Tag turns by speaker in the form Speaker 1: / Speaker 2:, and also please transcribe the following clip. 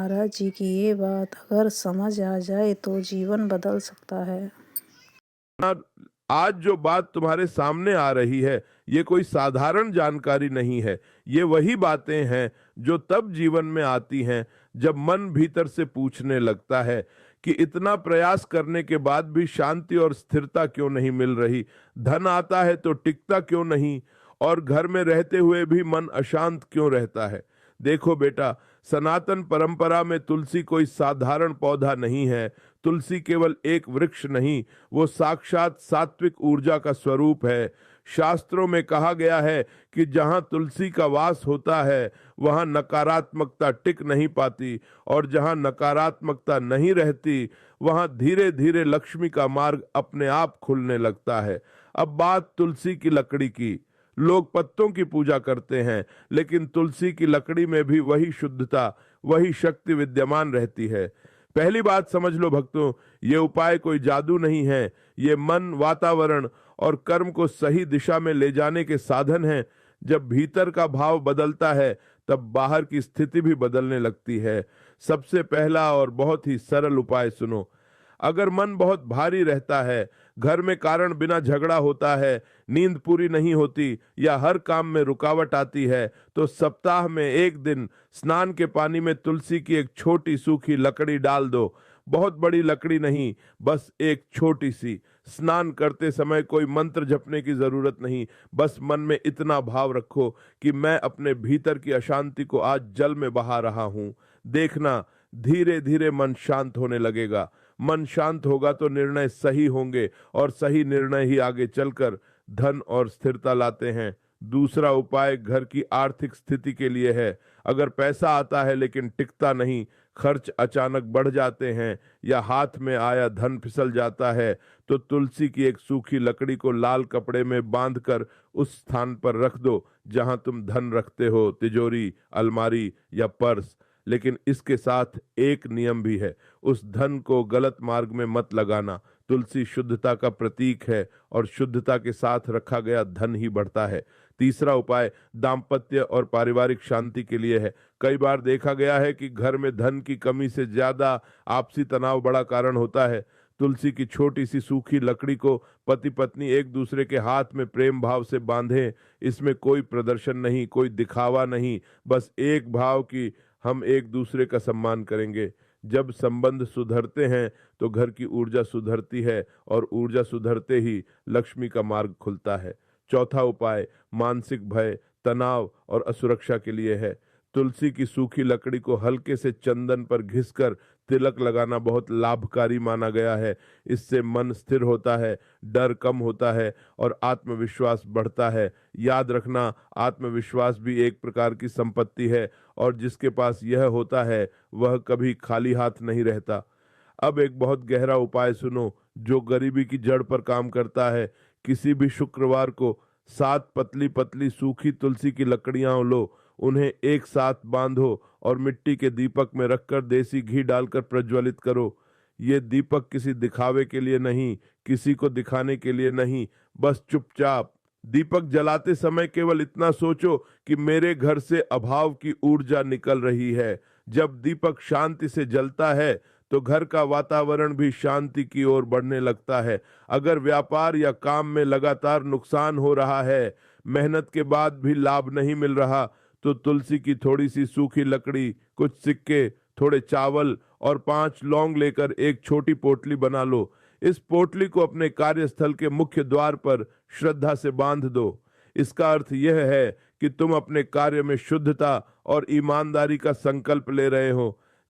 Speaker 1: महाराज जी की ये बात अगर समझ आ जाए तो जीवन बदल सकता है।
Speaker 2: आज जो बात तुम्हारे सामने आ रही है, ये कोई साधारण जानकारी नहीं है। ये वही बातें हैं जो तब जीवन में आती हैं जब मन भीतर से पूछने लगता है कि इतना प्रयास करने के बाद भी शांति और स्थिरता क्यों नहीं मिल रही। धन आता है तो टिकता क्यों नहीं, और घर में रहते हुए भी मन अशांत क्यों रहता है। देखो बेटा, सनातन परंपरा में तुलसी कोई साधारण पौधा नहीं है। तुलसी केवल एक वृक्ष नहीं, वो साक्षात सात्विक ऊर्जा का स्वरूप है। शास्त्रों में कहा गया है कि जहां तुलसी का वास होता है वहां नकारात्मकता टिक नहीं पाती, और जहां नकारात्मकता नहीं रहती वहां धीरे धीरे लक्ष्मी का मार्ग अपने आप खुलने लगता है। अब बात तुलसी की लकड़ी की। लोग पत्तों की पूजा करते हैं, लेकिन तुलसी की लकड़ी में भी वही शुद्धता, वही शक्ति विद्यमान रहती है। पहली बात समझ लो भक्तों, ये उपाय कोई जादू नहीं है। ये मन, वातावरण और कर्म को सही दिशा में ले जाने के साधन हैं। जब भीतर का भाव बदलता है तब बाहर की स्थिति भी बदलने लगती है। सबसे पहला और बहुत ही सरल उपाय सुनो। अगर मन बहुत भारी रहता है, घर में कारण बिना झगड़ा होता है, नींद पूरी नहीं होती या हर काम में रुकावट आती है, तो सप्ताह में एक दिन स्नान के पानी में तुलसी की एक छोटी सूखी लकड़ी डाल दो। बहुत बड़ी लकड़ी नहीं, बस एक छोटी सी। स्नान करते समय कोई मंत्र जपने की जरूरत नहीं, बस मन में इतना भाव रखो कि मैं अपने भीतर की अशांति को आज जल में बहा रहा हूं। देखना, धीरे धीरे मन शांत होने लगेगा। मन शांत होगा तो निर्णय सही होंगे, और सही निर्णय ही आगे चलकर धन और स्थिरता लाते हैं। दूसरा उपाय घर की आर्थिक स्थिति के लिए है। अगर पैसा आता है लेकिन टिकता नहीं, खर्च अचानक बढ़ जाते हैं या हाथ में आया धन फिसल जाता है, तो तुलसी की एक सूखी लकड़ी को लाल कपड़े में बांधकर उस स्थान पर रख दो जहां तुम धन रखते हो, तिजोरी, अलमारी या पर्स। लेकिन इसके साथ एक नियम भी है, उस धन को गलत मार्ग में मत लगाना। तुलसी शुद्धता का प्रतीक है, और शुद्धता के साथ रखा गया धन ही बढ़ता है। तीसरा उपाय दाम्पत्य और पारिवारिक शांति के लिए है। कई बार देखा गया है कि घर में धन की कमी से ज्यादा आपसी तनाव बड़ा कारण होता है। तुलसी की छोटी सी सूखी लकड़ी को पति पत्नी एक दूसरे के हाथ में प्रेम भाव से बांधें। इसमें कोई प्रदर्शन नहीं, कोई दिखावा नहीं, बस एक भाव की हम एक दूसरे का सम्मान करेंगे। जब संबंध सुधरते हैं तो घर की ऊर्जा सुधरती है, और ऊर्जा सुधरते ही लक्ष्मी का मार्ग खुलता है। चौथा उपाय मानसिक भय, तनाव और असुरक्षा के लिए है। तुलसी की सूखी लकड़ी को हल्के से चंदन पर घिसकर तिलक लगाना बहुत लाभकारी माना गया है। इससे मन स्थिर होता है, डर कम होता है और आत्मविश्वास बढ़ता है। याद रखना, आत्मविश्वास भी एक प्रकार की संपत्ति है, और जिसके पास यह होता है वह कभी खाली हाथ नहीं रहता। अब एक बहुत गहरा उपाय सुनो जो गरीबी की जड़ पर काम करता है। किसी भी शुक्रवार को 7 पतली पतली सूखी तुलसी की लकड़ियां लो, उन्हें एक साथ बांधो और मिट्टी के दीपक में रखकर देसी घी डालकर प्रज्वलित करो। ये दीपक किसी दिखावे के लिए नहीं, किसी को दिखाने के लिए नहीं, बस चुपचाप दीपक जलाते समय केवल इतना सोचो कि मेरे घर से अभाव की ऊर्जा निकल रही है। जब दीपक शांति से जलता है तो घर का वातावरण भी शांति की ओर बढ़ने लगता है। अगर व्यापार या काम में लगातार नुकसान हो रहा है, मेहनत के बाद भी लाभ नहीं मिल रहा, तो तुलसी की थोड़ी सी सूखी लकड़ी, कुछ सिक्के, थोड़े चावल और 5 लौंग लेकर एक छोटी पोटली बना लो। इस पोटली को अपने कार्यस्थल के मुख्य द्वार पर श्रद्धा से बांध दो। इसका अर्थ यह है कि तुम अपने कार्य में शुद्धता और ईमानदारी का संकल्प ले रहे हो।